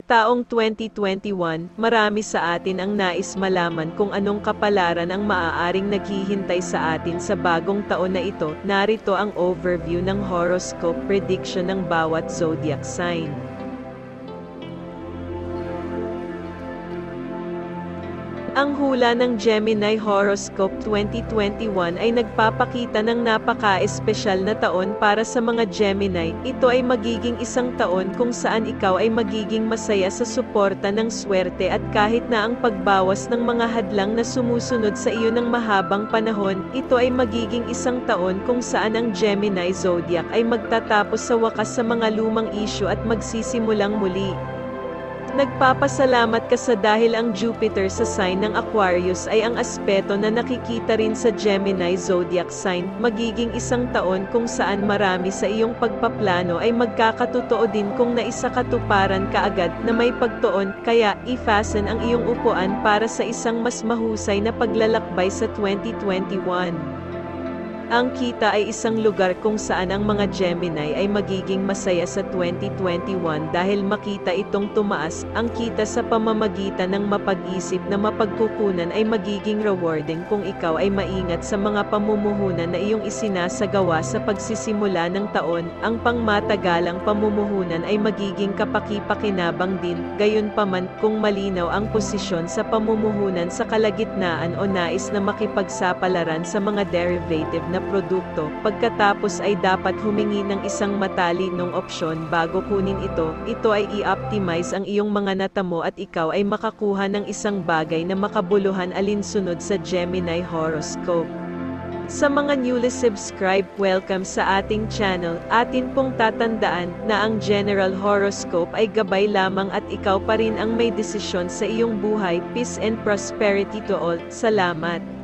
taong 2021, marami sa atin ang nais malaman kung anong kapalaran ang maaaring naghihintay sa atin sa bagong taon na ito. Narito ang overview ng horoscope prediction ng bawat zodiac sign. Ang hula ng Gemini Horoscope 2021 ay nagpapakita ng napaka-espesyal na taon para sa mga Gemini. Ito ay magiging isang taon kung saan ikaw ay magiging masaya sa suporta ng swerte at kahit na ang pagbawas ng mga hadlang na sumusunod sa iyo ng mahabang panahon, ito ay magiging isang taon kung saan ang Gemini zodiac ay magtatapos sa wakas sa mga lumang issue at magsisimulang muli. Nagpapasalamat ka sa dahil ang Jupiter sa sign ng Aquarius ay ang aspeto na nakikita rin sa Gemini zodiac sign. Magiging isang taon kung saan marami sa iyong pagpaplano ay magkakatotoo din kung naisakatuparan ka agad na may pagtuon, kaya i-fasten ang iyong upuan para sa isang mas mahusay na paglalakbay sa 2021. Ang kita ay isang lugar kung saan ang mga Gemini ay magiging masaya sa 2021 dahil makita itong tumaas. Ang kita sa pamamagitan ng mapag-isip na mapagkukunan ay magiging rewarding kung ikaw ay maingat sa mga pamumuhunan na iyong isinasagawa sa pagsisimula ng taon. Ang pangmatagalang pamumuhunan ay magiging kapaki-pakinabang din, gayunpaman kung malinaw ang posisyon sa pamumuhunan sa kalagitnaan o nais na makipagsapalaran sa mga derivative na produkto, pagkatapos ay dapat humingi ng isang matalinong opsyon bago kunin ito. Ito ay i-optimize ang iyong mga natamo at ikaw ay makakuha ng isang bagay na makabuluhan alinsunod sa Gemini horoscope. Sa mga newly subscribe, welcome sa ating channel. Atin pong tatandaan na ang general horoscope ay gabay lamang at ikaw pa rin ang may desisyon sa iyong buhay. Peace and prosperity to all. Salamat.